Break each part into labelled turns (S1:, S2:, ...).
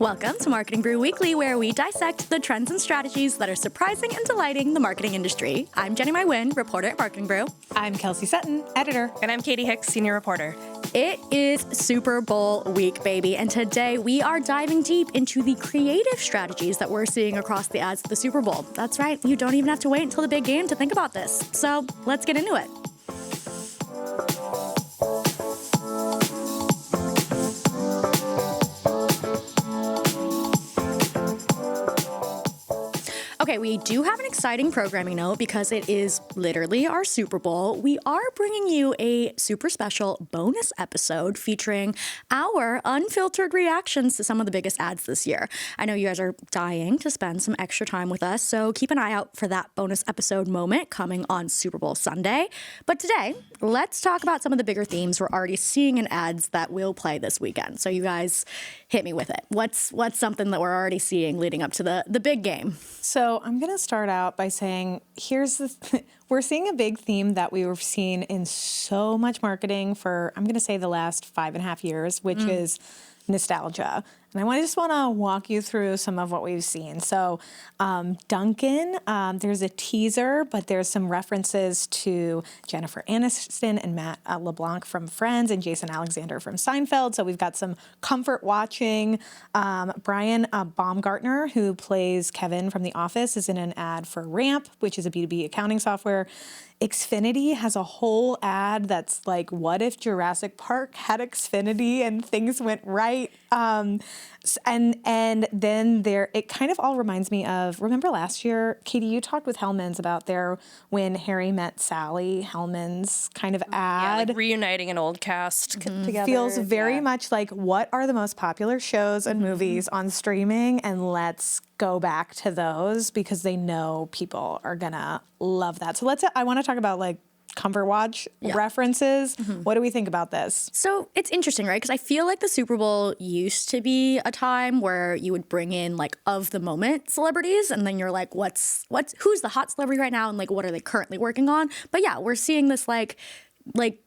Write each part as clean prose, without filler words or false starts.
S1: Welcome to Marketing Brew Weekly, where we dissect the trends and strategies that are surprising and delighting the marketing industry. I'm Jenny Mywin, reporter at Marketing Brew.
S2: I'm Kelsey Sutton, editor.
S3: And I'm Katie Hicks, senior reporter.
S1: It is Super Bowl week, baby, and today we are diving deep into the creative strategies that we're seeing across the ads of the Super Bowl. That's right, you don't even have to wait until the big game to think about this. So let's get into it. Okay, we do have an exciting programming note because it is literally our Super Bowl. We are bringing you a super special bonus episode featuring our unfiltered reactions to some of the biggest ads this year. I know you guys are dying to spend some extra time with us, so keep an eye out for that bonus episode moment coming on Super Bowl Sunday. But today, let's talk about some of the bigger themes we're already seeing in ads that will play this weekend. So you guys hit me with it. What's something that we're already seeing leading up to the big game?
S2: So I'm going to start out by saying, we're seeing a big theme that we were seeing in so much marketing for, I'm going to say the last 5.5 years, which is nostalgia. And I just want to walk you through some of what we've seen. So Duncan, there's a teaser, but there's some references to Jennifer Aniston and Matt LeBlanc from Friends and Jason Alexander from Seinfeld. So we've got some comfort watching. Brian Baumgartner, who plays Kevin from The Office, is in an ad for Ramp, which is a B2B accounting software. Xfinity has a whole ad that's like, what if Jurassic Park had Xfinity and things went right? And then it kind of all reminds me of, remember last year, Katie, you talked with Hellman's about When Harry Met Sally, Hellman's kind of ad.
S3: Yeah, like reuniting an old cast together.
S2: Feels very much like, what are the most popular shows and movies on streaming? And let's go back to those because they know people are gonna love that. So I want to talk about like comfort watch references. What do we think about this?
S1: So it's interesting, right? Because I feel like the Super Bowl used to be a time where you would bring in like of the moment celebrities, and then you're like, who's the hot celebrity right now, and like what are they currently working on? But yeah, we're seeing this like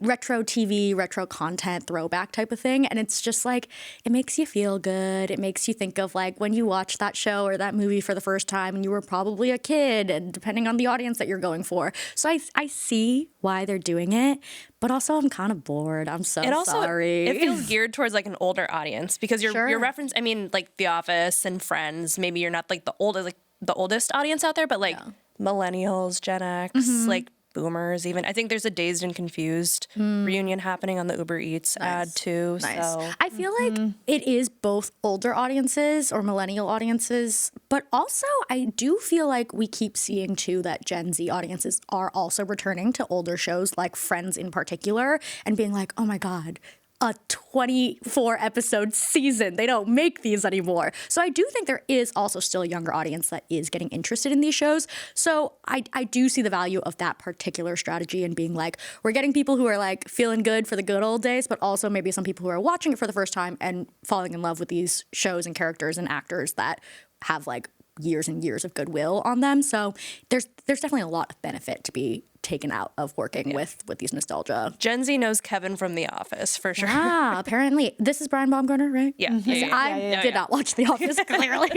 S1: retro TV, retro content throwback type of thing. And it's just like, it makes you feel good. It makes you think of like when you watched that show or that movie for the first time and you were probably a kid, and depending on the audience that you're going for. So I see why they're doing it, but also I'm kind of bored. I'm so sorry.
S3: It feels geared towards like an older audience because your reference, I mean, like The Office and Friends, maybe you're not like the oldest audience out there, but like millennials, Gen X, like boomers even. I think there's a Dazed and Confused reunion happening on the Uber Eats ad too.
S1: Nice.
S3: So
S1: I feel like it is both older audiences or millennial audiences, but also I do feel like we keep seeing too that Gen Z audiences are also returning to older shows like Friends in particular and being like, oh my God, a 24 episode season. They don't make these anymore. So I do think there is also still a younger audience that is getting interested in these shows. So I do see the value of that particular strategy and being like, we're getting people who are like feeling good for the good old days, but also maybe some people who are watching it for the first time and falling in love with these shows and characters and actors that have like years and years of goodwill on them. So there's definitely a lot of benefit to be taken out of working with these nostalgia.
S3: Gen Z knows Kevin from The Office for sure.
S1: Yeah, apparently. This is Brian Baumgartner, right?
S3: Yeah.
S1: I did not watch The Office, clearly.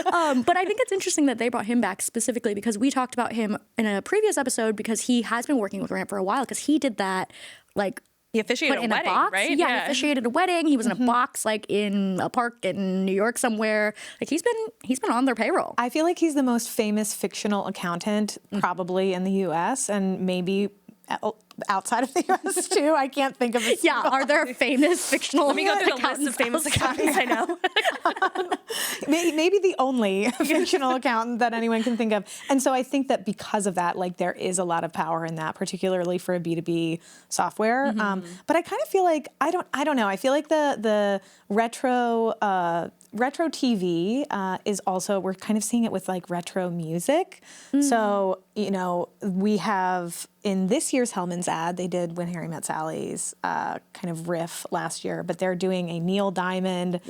S1: But I think it's interesting that they brought him back specifically because we talked about him in a previous episode because he has been working with Ramp for a while because he did that like
S3: he officiated a wedding, right?
S1: Yeah, he officiated a wedding. He was in a box, like in a park in New York somewhere. Like he's been on their payroll.
S2: I feel like he's the most famous fictional accountant probably in the U.S. and maybe outside of the U.S. too. I can't think of it.
S1: Yeah, are there famous fictional
S3: Let me go through the list of famous accountants I know.
S2: Maybe the only fictional accountant that anyone can think of. And so I think that because of that, like there is a lot of power in that, particularly for a B2B software. But I kind of feel like, I don't know. I feel like the retro TV is also, we're kind of seeing it with like retro music. So, we have in this year's Hellman's ad they did When Harry Met Sally's kind of riff last year, but they're doing a Neil Diamond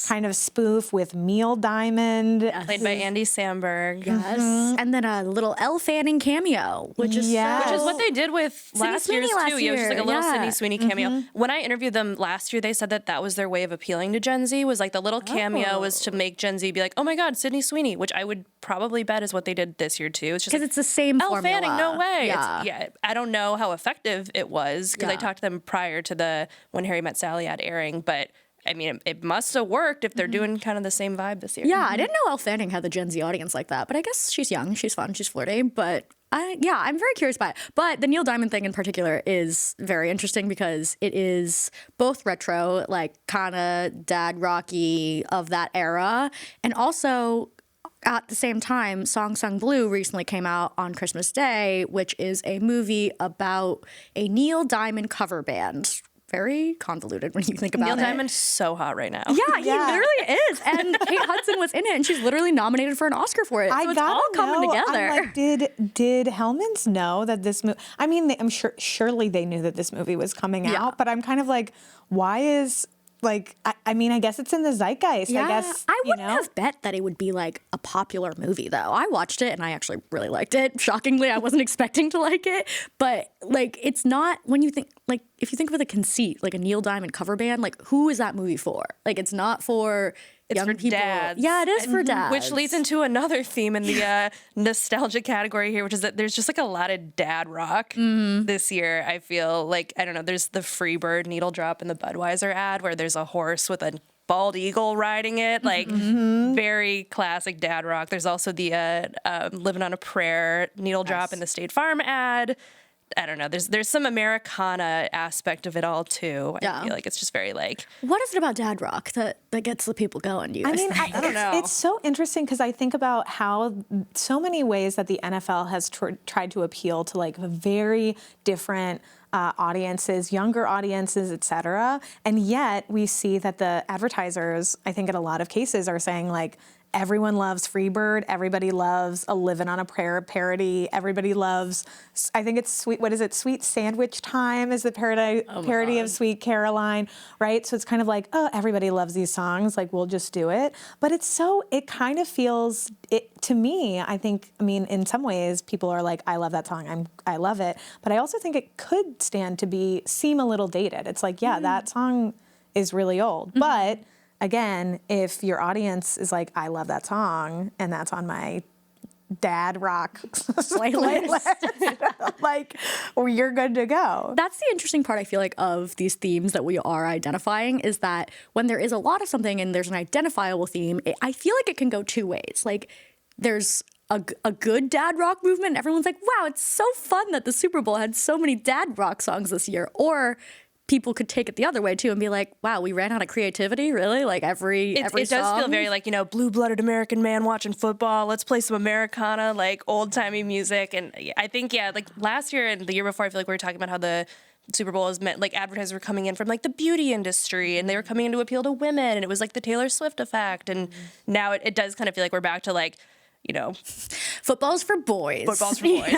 S2: kind of spoof with Neil Diamond.
S3: Played by Andy Samberg.
S1: Yes. And then a little Elle Fanning cameo, which is
S3: what they did with last year's too. Yeah, it was just like a little Sydney Sweeney cameo. When I interviewed them last year, they said that was their way of appealing to Gen Z, was like the little cameo was to make Gen Z be like, oh my God, Sydney Sweeney, which I would probably bet is what they did this year too. It's just
S1: because it's the same
S3: Elle
S1: formula.
S3: Fanning, no way. I don't know how effective it was because I talked to them prior to the When Harry Met Sally ad airing, but I mean, it must have worked if they're doing kind of the same vibe this year.
S1: Yeah, I didn't know Elle Fanning had the Gen Z audience like that, but I guess she's young, she's fun, she's flirty, but I'm very curious by it. But the Neil Diamond thing in particular is very interesting because it is both retro, like kind of dad rocky of that era, and also at the same time, Song Sung Blue recently came out on Christmas Day, which is a movie about a Neil Diamond cover band. Very convoluted when you think about
S3: Neil
S1: it.
S3: Diamond's so hot right now.
S1: Yeah, he literally is. And Kate Hudson was in it, and she's literally nominated for an Oscar for it. So it's all coming together.
S2: I'm like, did Hellmans know that this movie? I mean, I'm sure surely they knew that this movie was coming out, but I'm kind of like, why is like? I mean, I guess it's in the zeitgeist.
S1: Yeah,
S2: I guess
S1: I wouldn't have bet that it would be like a popular movie, though. I watched it and I actually really liked it. Shockingly, I wasn't expecting to like it, but like, it's not when you think like if you think of the conceit, like a Neil Diamond cover band, like who is that movie for? Like, it's not for.
S3: It's
S1: young
S3: for
S1: people.
S3: dads.
S1: Yeah, it is for dads.
S3: Which leads into another theme in the nostalgia category here, which is that there's just like a lot of dad rock this year. I feel like, I don't know, there's the Freebird needle drop in the Budweiser ad where there's a horse with a bald eagle riding it, like very classic dad rock. There's also the Living on a Prayer needle drop in the State Farm ad. I don't know. There's some Americana aspect of it all too. I feel like it's just very like.
S1: What is it about dad rock that gets the people going? Do you guys think?
S3: I don't know.
S2: It's so interesting because I think about how so many ways that the NFL has tried to appeal to like very different audiences, younger audiences, et cetera. And yet we see that the advertisers, I think in a lot of cases, are saying like, everyone loves Freebird. Everybody loves a Livin' on a Prayer parody. Everybody loves, I think it's Sweet, what is it? Sweet Sandwich Time is the parody of Sweet Caroline, right? So it's kind of like, oh, everybody loves these songs. Like, we'll just do it. But it kind of feels, to me, I think, I mean, in some ways, people are like, I love that song. I love it. But I also think it could stand to seem a little dated. It's like, yeah, that song is really old. But again, if your audience is like, I love that song, and that's on my dad rock playlist, like, or you're good to go.
S1: That's the interesting part, I feel like, of these themes that we are identifying is that when there is a lot of something and there's an identifiable theme, I feel like it can go two ways. Like, there's a good dad rock movement, and everyone's like, wow, it's so fun that the Super Bowl had so many dad rock songs this year. Or people could take it the other way too and be like, wow, we ran out of creativity, really? Like every
S3: it
S1: song?
S3: Does feel very like, blue-blooded American man watching football. Let's play some Americana, like old-timey music. And I think, like last year and the year before, I feel like we were talking about how the Super Bowl is meant, like advertisers were coming in from like the beauty industry and they were coming in to appeal to women. And it was like the Taylor Swift effect. And now it does kind of feel like we're back to like,
S1: football's for boys.
S3: Football's for boys.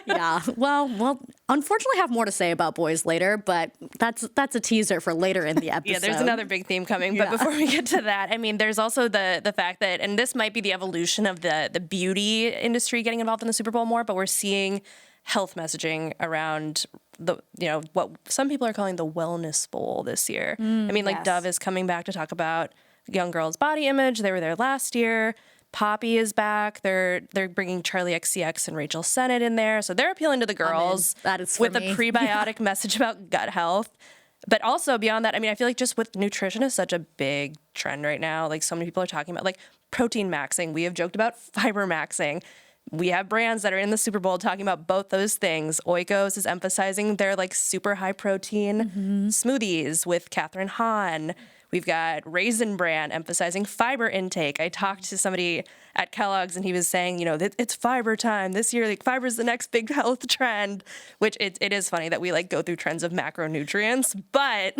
S1: Yeah. Well, unfortunately, have more to say about boys later, but that's a teaser for later in the episode.
S3: Yeah, there's another big theme coming. But before we get to that, I mean, there's also the fact that, and this might be the evolution of the beauty industry getting involved in the Super Bowl more, but we're seeing health messaging around what some people are calling the wellness bowl this year. I mean, like Dove is coming back to talk about young girls' body image. They were there last year. Poppy is back. They're bringing Charlie XCX and Rachel Sennett in there. So they're appealing to the girls
S1: that is
S3: with a prebiotic message about gut health. But also beyond that, I mean, I feel like just with nutrition is such a big trend right now. Like so many people are talking about like protein maxing. We have joked about fiber maxing. We have brands that are in the Super Bowl talking about both those things. Oikos is emphasizing their like super high protein smoothies with Catherine Hahn. We've got Raisin Bran emphasizing fiber intake. I talked to somebody at Kellogg's and he was saying, it's fiber time this year. Like fiber is the next big health trend, which it is funny that we like go through trends of macronutrients, but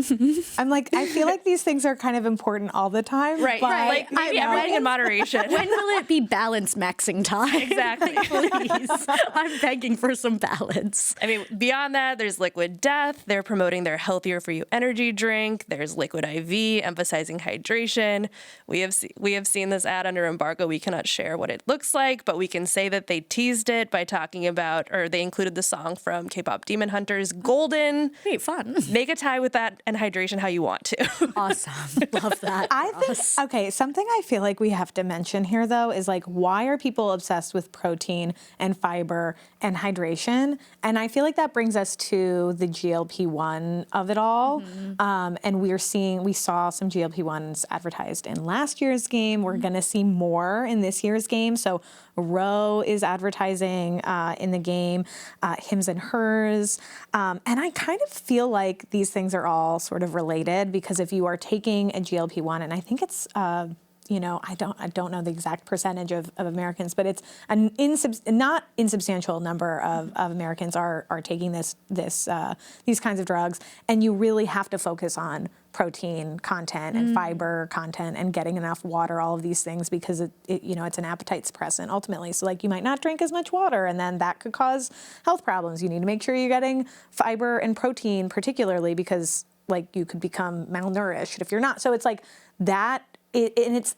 S2: I'm like, I feel like these things are kind of important all the time.
S3: Right. Like maybe everything in moderation.
S1: When will it be balance maxing time?
S3: Exactly.
S1: Please. I'm begging for some balance.
S3: I mean, beyond that, there's Liquid Death. They're promoting their Healthier For You energy drink. There's Liquid IV, emphasizing hydration. We have seen this ad under embargo. We cannot share what it looks like, but we can say that they teased it by talking about, or they included the song from K-pop Demon Hunters, Golden.
S1: Hey, fun.
S3: Make a tie with that and hydration how you want to.
S1: Awesome. Love that.
S2: I think, okay, something I feel like we have to mention here, though, is like, why are people obsessed with protein and fiber and hydration? And I feel like that brings us to the GLP-1 of it all. And we saw some GLP-1s advertised in last year's game. We're going to see more in this year's game. So Roe is advertising in the game, Hims and Hers. And I kind of feel like these things are all sort of related, because if you are taking a GLP-1, and I think it's I don't know the exact percentage of Americans, but it's an not insubstantial number of Americans are taking these kinds of drugs, and you really have to focus on protein content and fiber content and getting enough water, all of these things, because it's an appetite suppressant ultimately. So like you might not drink as much water, and then that could cause health problems. You need to make sure you're getting fiber and protein, particularly because like you could become malnourished if you're not. So it's like that.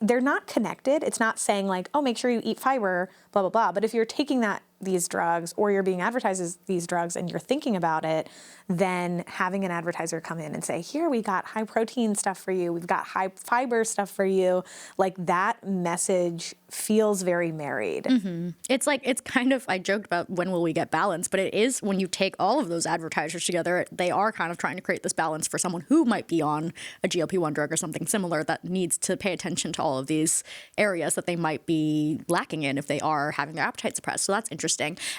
S2: They're not connected. It's not saying like, oh, make sure you eat fiber, blah, blah, blah. But if you're taking these drugs, or you're being advertised as these drugs and you're thinking about it, then having an advertiser come in and say, here, we got high protein stuff for you. We've got high fiber stuff for you. Like that message feels very married.
S1: Mm-hmm. It's like, it's kind of, I joked about when will we get balance, but it is when you take all of those advertisers together, they are kind of trying to create this balance for someone who might be on a GLP-1 drug or something similar that needs to pay attention to all of these areas that they might be lacking in if they are having their appetite suppressed. So that's interesting.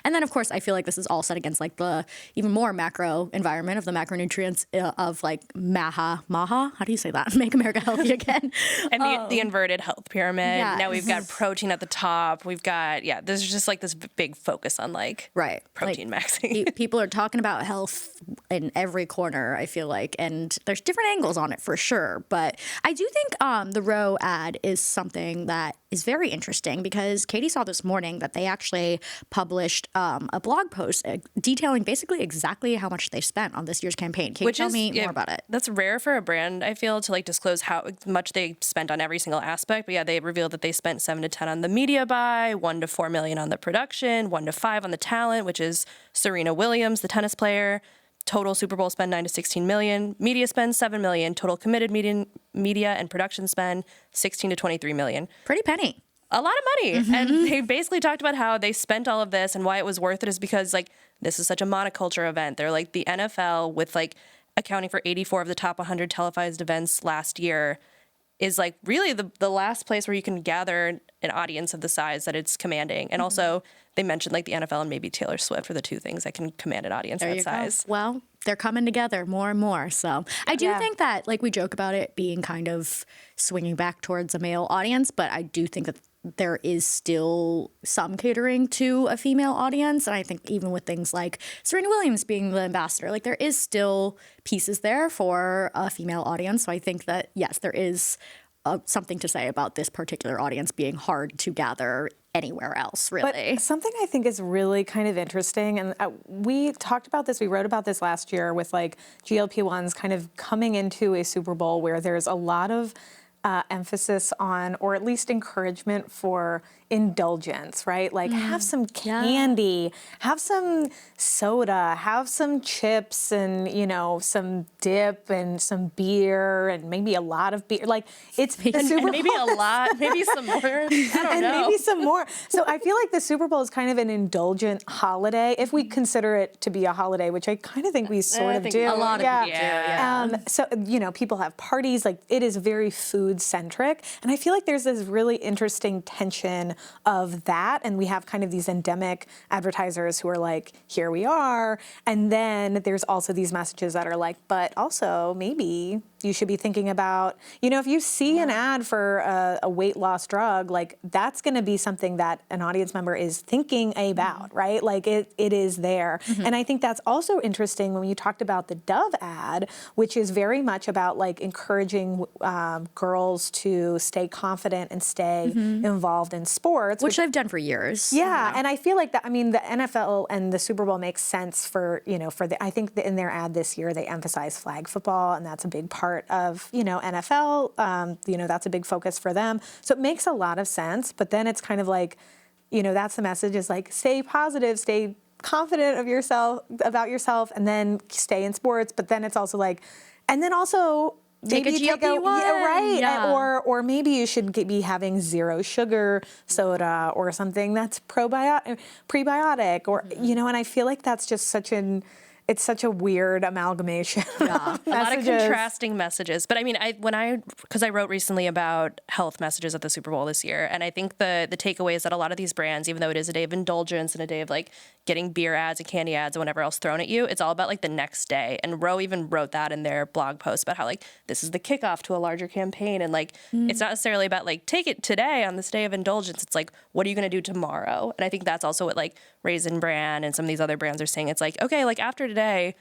S1: And then, of course, I feel like this is all set against like the even more macro environment of the macronutrients of like MAHA. How do you say that? Make America Healthy Again.
S3: And the inverted health pyramid.
S1: Yes.
S3: Now we've got protein at the top. We've got, there's just like this big focus on like protein maxing.
S1: People are talking about health in every corner, I feel like, and there's different angles on it for sure. But I do think the Roe ad is something that is very interesting, because Katie saw this morning that they actually published a blog post detailing basically exactly how much they spent on this year's campaign. Katie, tell me more about it.
S3: That's rare for a brand, I feel, to like disclose how much they spent on every single aspect. But they revealed that they spent 7 to 10 on the media buy, 1 to 4 million on the production, 1 to 5 on the talent, which is Serena Williams, the tennis player. Total Super Bowl spend 9 to 16 million. Media spend 7 million. Total committed media and production spend 16 to 23 million.
S1: Pretty penny.
S3: A lot of money. Mm-hmm. And they basically talked about how they spent all of this, and why it was worth it is because like this is such a monoculture event. They're like the NFL, with like accounting for 84 of the top 100 televised events last year, is like really the last place where you can gather an audience of the size that it's commanding. And also they mentioned like the NFL and maybe Taylor Swift are the two things that can command an audience that size.
S1: Go. Well, they're coming together more and more. So I do think that like we joke about it being kind of swinging back towards a male audience, but I do think that there is still some catering to a female audience. And I think even with things like Serena Williams being the ambassador, like there is still pieces there for a female audience. So I think that, yes, there is something to say about this particular audience being hard to gather anywhere else, really.
S2: But something I think is really kind of interesting, and we talked about this, we wrote about this last year with like GLP-1s kind of coming into a Super Bowl where there's a lot of emphasis on, or at least encouragement for indulgence, right? Like have some candy, have some soda, have some chips and, some dip and some beer and maybe a lot of beer. Like it's the Super Bowl.
S3: Maybe a lot, maybe some more. I don't know.
S2: Maybe some more. So I feel like the Super Bowl is kind of an indulgent holiday, if we consider it to be a holiday, which I kind of think we sort of do.
S1: A lot of people do.
S2: So, people have parties, like it is very food centric. And I feel like there's this really interesting tension of that, and we have kind of these endemic advertisers who are like, here we are, and then there's also these messages that are like, but also maybe You should be thinking about, if you see an ad for a weight loss drug, like that's going to be something that an audience member is thinking about, right? Like it is there. And I think that's also interesting when you talked about the Dove ad, which is very much about like encouraging girls to stay confident and stay involved in sports.
S1: Which I've done for years.
S2: Yeah, and I feel like that, I mean, the NFL and the Super Bowl makes sense for, I think that in their ad this year, they emphasize flag football, and that's a big part of, NFL. That's a big focus for them. So it makes a lot of sense, but then it's kind of like, that's the message is like, stay positive, stay confident about yourself, and then stay in sports. But then it's also like, and then also maybe
S1: take a GLP-1.
S2: right,
S1: Yeah.
S2: or maybe you should be having zero sugar soda or something that's prebiotic, or and I feel like that's just it's such a weird amalgamation.
S3: Yeah, a lot of contrasting messages. But I mean, because I wrote recently about health messages at the Super Bowl this year, and I think the takeaway is that a lot of these brands, even though it is a day of indulgence and a day of like getting beer ads and candy ads and whatever else thrown at you, it's all about like the next day. And Roe even wrote that in their blog post about how like this is the kickoff to a larger campaign, and like it's not necessarily about like take it today on this day of indulgence. It's like, what are you going to do tomorrow? And I think that's also what like Raisin Bran and some of these other brands are saying. It's like, okay, like after today,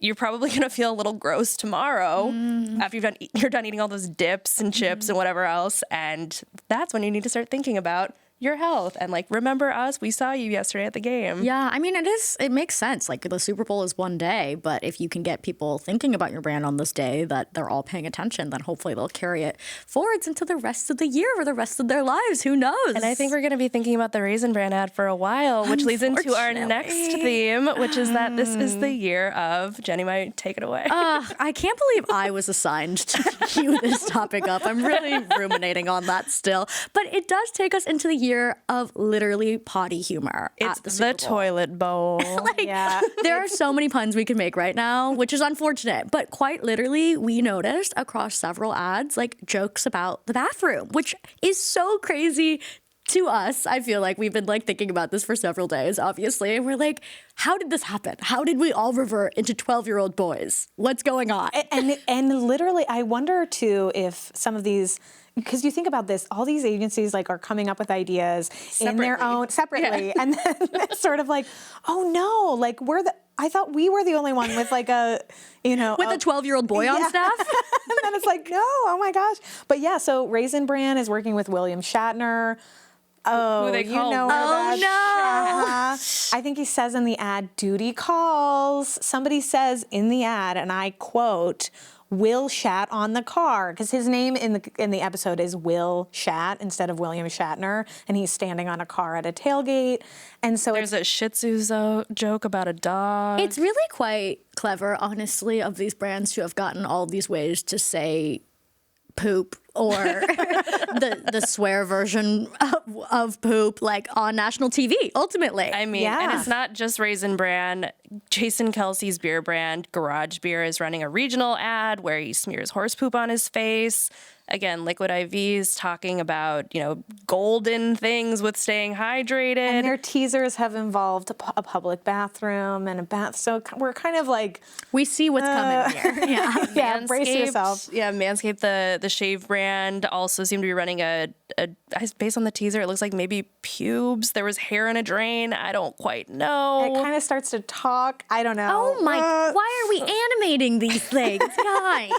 S3: you're probably going to feel a little gross tomorrow after you're done eating all those dips and chips and whatever else. And that's when you need to start thinking about your health and like, remember us, we saw you yesterday at the game.
S1: Yeah, I mean, it makes sense. Like the Super Bowl is one day, but if you can get people thinking about your brand on this day, that they're all paying attention, then hopefully they'll carry it forwards into the rest of the year or the rest of their lives. Who knows?
S3: And I think we're going to be thinking about the Raisin Bran ad for a while, which leads into our next theme, which is that this is the year of, Jenny might take it away.
S1: I can't believe I was assigned to cue this topic up. I'm really ruminating on that still. But it does take us into the year of literally potty humor.
S3: It's
S1: at the Super Bowl.
S3: toilet bowl.
S1: There are so many puns we can make right now, which is unfortunate. But quite literally, we noticed across several ads, like jokes about the bathroom, which is so crazy to us. I feel like we've been like thinking about this for several days, obviously. And we're like, how did this happen? How did we all revert into 12-year-old boys? What's going on?
S2: And literally, I wonder too if some of these, because you think about this, all these agencies like are coming up with ideas in their own separately, and then it's sort of like, oh no, like I thought we were the only one with like a, with
S1: a 12-year-old boy on staff.
S2: And then it's like, no, oh my gosh. But yeah, so Raisin Bran is working with William Shatner. Oh,
S3: who they call?
S1: No.
S2: I think he says in the ad, duty calls. Somebody says in the ad, and I quote, Will Shat on the car, because his name in the episode is Will Shat instead of William Shatner, and he's standing on a car at a tailgate, and so
S3: there's a Shih Tzu joke about a dog.
S1: It's really quite clever, honestly, of these brands to have gotten all these ways to say poop or the swear version of poop, like on national TV, ultimately.
S3: I mean, and it's not just Raisin Bran. Jason Kelsey's beer brand, Garage Beer, is running a regional ad where he smears horse poop on his face. Again, Liquid IV's talking about, golden things with staying hydrated.
S2: And their teasers have involved a public bathroom and a bath. So we're kind of like...
S1: We see what's coming here.
S2: Yeah, brace yourself.
S3: Yeah, Manscaped, the shave brand, also seemed to be running based on the teaser, it looks like maybe pubes. There was hair in a drain. I don't quite know.
S2: It kind of starts to talk. I don't know.
S1: Oh my, why are we animating these things, guys?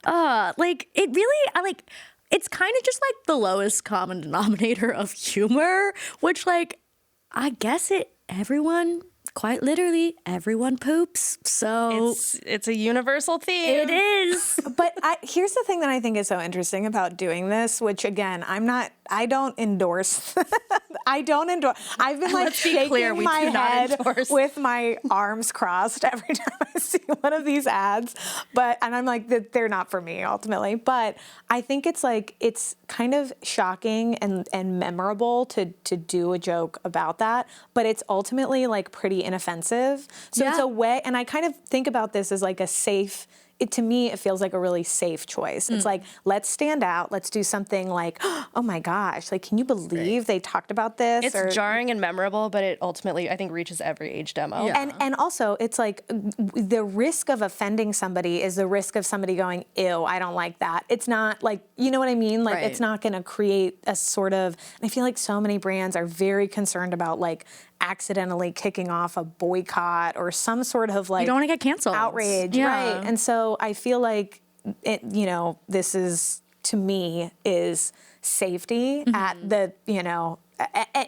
S1: It really, it's kind of just like the lowest common denominator of humor, which I guess quite literally, everyone poops. So
S3: it's a universal theme.
S1: It is.
S2: But here's the thing that I think is so interesting about doing this, which again, I don't endorse. I've been shaking my head with my arms crossed every time I see one of these ads. And I'm like, they're not for me ultimately. But I think it's kind of shocking and memorable to do a joke about that. But it's ultimately pretty inoffensive. So it's a way, and I kind of think about this as a safe to me, it feels like a really safe choice. It's like, let's stand out. Let's do something like, oh my gosh, like, can you believe they talked about this?
S3: It's jarring and memorable, but it ultimately, I think, reaches every age demo.
S2: Yeah. And also, it's like the risk of offending somebody is the risk of somebody going, ew, I don't like that. It's not like, you know what I mean? Like, it's not going to create a sort of, and I feel like so many brands are very concerned about like accidentally kicking off a boycott or some sort of like,
S1: you don't want to get canceled.
S2: Outrage, right? And so I feel like it, you know, this is, to me, is safety at the, you know,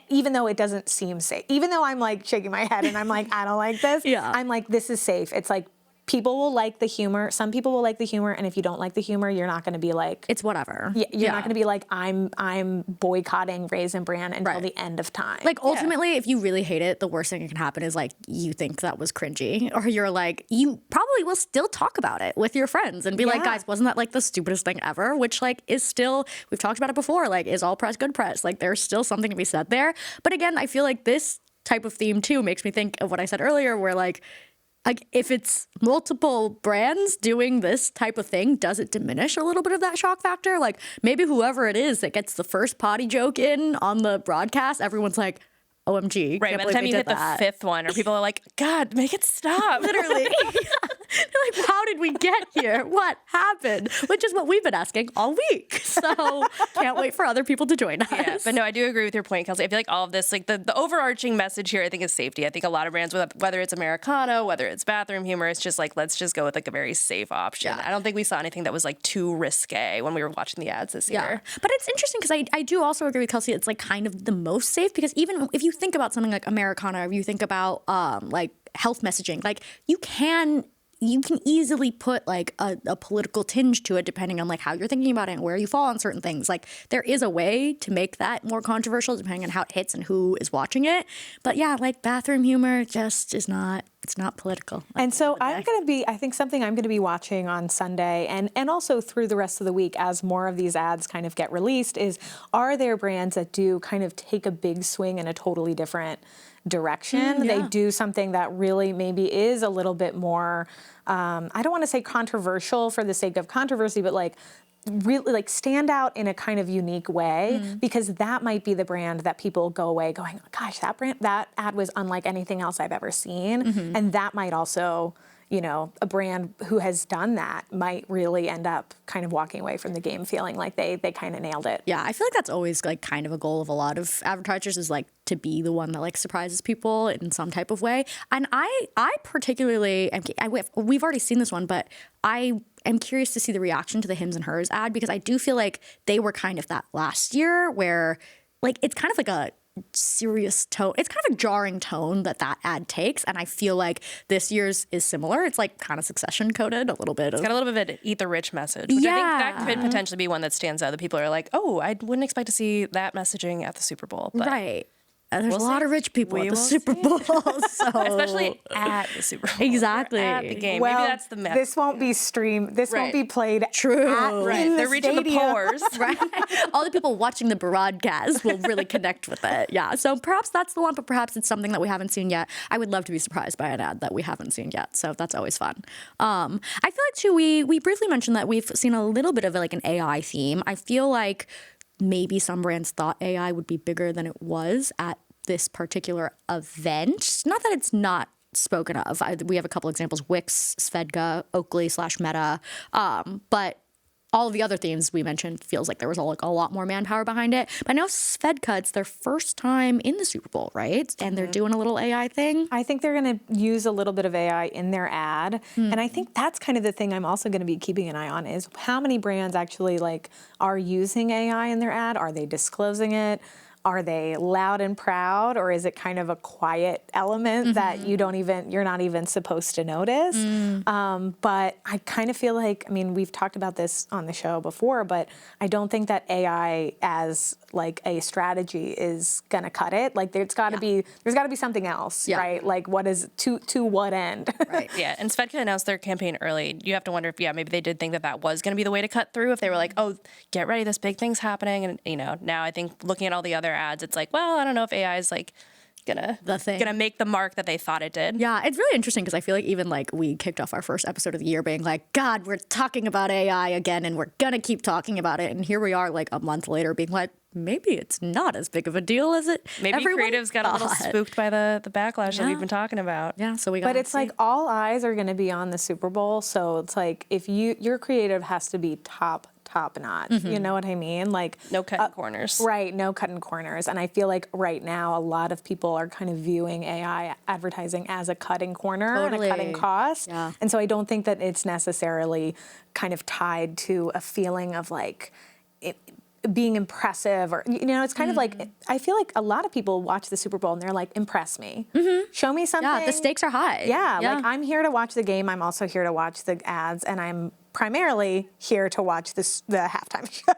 S2: even though it doesn't seem safe, even though I'm like shaking my head and I'm like, I don't like this. I'm like, this is safe. It's like, people will like the humor. Some people will like the humor, and if you don't like the humor, you're not going to be like,
S1: it's whatever.
S2: You're not going to be like, I'm boycotting Raisin Bran until the end of time.
S1: Like, ultimately, if you really hate it, the worst thing that can happen is like you think that was cringy, or you're like, you probably will still talk about it with your friends and be like, guys, wasn't that like the stupidest thing ever? Which like is still, we've talked about it before, like, is all press good press? Like, there's still something to be said there. But again, I feel like this type of theme too makes me think of what I said earlier, where like if it's multiple brands doing this type of thing, does it diminish a little bit of that shock factor? Like, maybe whoever it is that gets the first potty joke in on the broadcast, everyone's like, OMG.
S3: Right, by the time you hit the fifth one, or people are like, God, make it stop.
S1: Literally. They're like, how did we get here? What happened? Which is what we've been asking all week. So can't wait for other people to join us.
S3: Yeah, but no, I do agree with your point, Kelsey. I feel like all of this, like the overarching message here, I think, is safety. I think a lot of brands, whether it's Americano, whether it's bathroom humor, it's just like, let's just go with like a very safe option. I don't think we saw anything that was like too risque when we were watching the ads this year.
S1: But it's interesting because I do also agree with Kelsey. It's like kind of the most safe, because even if you think about something like Americana, or you think about like health messaging, like you can easily put like a political tinge to it, depending on like how you're thinking about it and where you fall on certain things. Like, there is a way to make that more controversial depending on how it hits and who is watching it. But yeah, like bathroom humor just is not, it's not political.
S2: And so I think something I'm going to be watching on Sunday and also through the rest of the week as more of these ads kind of get released is, are there brands that do kind of take a big swing in a totally different direction? They do something that really maybe is a little bit more, I don't want to say controversial for the sake of controversy, but like really like stand out in a kind of unique way, because that might be the brand that people go away going, gosh, that ad was unlike anything else I've ever seen. And that might also, you know, a brand who has done that might really end up kind of walking away from the game feeling like they kind of nailed it.
S1: Yeah, I feel like that's always like kind of a goal of a lot of advertisers, is like to be the one that like surprises people in some type of way. And I particularly, we've already seen this one, but I am curious to see the reaction to the Hims and Hers ad, because I do feel like they were kind of that last year where like it's kind of like a serious tone. It's kind of a jarring tone that ad takes, and I feel like this year's is similar. It's like kind of Succession coded a little bit.
S3: It's got a little bit of an eat the rich message, which I think that could potentially be one that stands out. That people are like, oh, I wouldn't expect to see that messaging at the Super Bowl. But
S1: right. There's a lot of rich people at the Super Bowl, so
S3: especially at the Super Bowl,
S1: exactly
S3: at the game.
S2: Well,
S3: maybe that's the message.
S2: This won't be streamed. This won't be played.
S1: True.
S3: They're reaching the pores.
S1: Right. All the people watching the broadcast will really connect with it. Yeah. So perhaps that's the one, but perhaps it's something that we haven't seen yet. I would love to be surprised by an ad that we haven't seen yet. So that's always fun. I feel like too, we briefly mentioned that we've seen a little bit of like an AI theme. I feel like maybe some brands thought AI would be bigger than it was at this particular event. Not that it's not spoken of. We have a couple examples: Wix, Svedka, Oakley/Meta. But all of the other themes we mentioned feels like there was a lot more manpower behind it. But I know Svedka, it's their first time in the Super Bowl, right? And they're doing a little AI thing.
S2: I think they're going to use a little bit of AI in their ad. And I think that's kind of the thing I'm also going to be keeping an eye on, is how many brands actually like are using AI in their ad? Are they disclosing it? Are they loud and proud, or is it kind of a quiet element that you're not even supposed to notice? But I kind of feel like, I mean, we've talked about this on the show before, but I don't think that AI as like a strategy is gonna cut it. Like there's got to be something else, right? Like what is to what end?
S1: Right.
S3: Yeah, and Svedka announced their campaign early. You have to wonder if maybe they did think that was going to be the way to cut through. If they were like, oh, get ready, this big thing's happening, and now I think looking at all the other ads, it's like, well, I don't know if AI is like gonna make the mark that they thought it did.
S1: Yeah, it's really interesting because I feel like even like we kicked off our first episode of the year being like, God, we're talking about AI again and we're gonna keep talking about it. And here we are like a month later being like, maybe it's not as big of a deal as it.
S3: Maybe creatives got a little spooked by the backlash that we've been talking about.
S1: Yeah, so we got.
S2: But it's like all eyes are going to be on the Super Bowl, so it's like if your creative has to be top notch. You know what I mean? Like
S3: no cutting corners.
S2: Right, no cutting corners. And I feel like right now a lot of people are kind of viewing AI advertising as a cutting corner and a cutting cost.
S1: Yeah.
S2: And so I don't think that it's necessarily kind of tied to a feeling of like being impressive, or it's kind of like, I feel like a lot of people watch the Super Bowl and they're like, impress me, show me something.
S1: Yeah, the stakes are high.
S2: Yeah, like I'm here to watch the game. I'm also here to watch the ads, and I'm primarily here to watch the halftime show.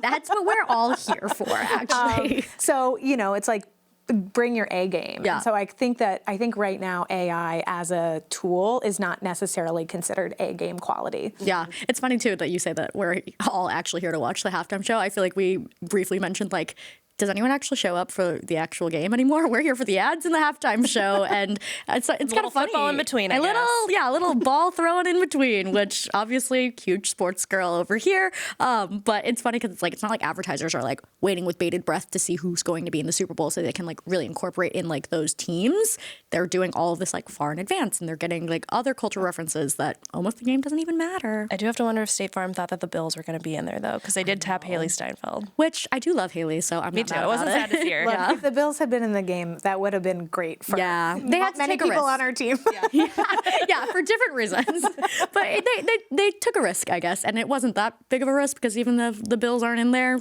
S1: That's what we're all here for, actually.
S2: So it's like, bring your A game.
S1: Yeah.
S2: And so I think right now AI as a tool is not necessarily considered A game quality.
S1: Yeah, it's funny too that you say that we're all actually here to watch the halftime show. I feel like we briefly mentioned like, does anyone actually show up for the actual game anymore? We're here for the ads and the halftime show, and it's kind of funny.
S3: Football in between,
S1: a little ball thrown in between, which obviously huge sports girl over here. But it's funny because it's not like advertisers are like waiting with bated breath to see who's going to be in the Super Bowl so they can like really incorporate in like those teams. They're doing all of this like far in advance, and they're getting like other cultural references that almost the game doesn't even matter.
S3: I do have to wonder if State Farm thought that the Bills were going to be in there though, because they did tap Haley Steinfeld,
S1: which I do love Haley, so I'm not
S3: too. It wasn't sad to see her.
S2: Look, if the Bills had been in the game, that would have been great for
S1: they had to
S2: many
S1: take a
S2: people
S1: risk
S2: on our team.
S1: Yeah, for different reasons. But they took a risk, I guess, and it wasn't that big of a risk because even the Bills aren't in there,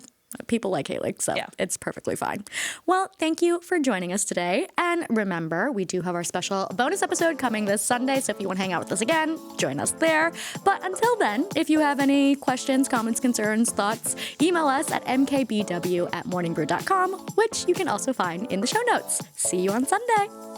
S1: people like Haley, so it's perfectly fine. Well, thank you for joining us today. And remember, we do have our special bonus episode coming this Sunday, so if you want to hang out with us again, join us there. But until then, if you have any questions, comments, concerns, thoughts, email us at mkbw@morningbrew.com, which you can also find in the show notes. See you on Sunday.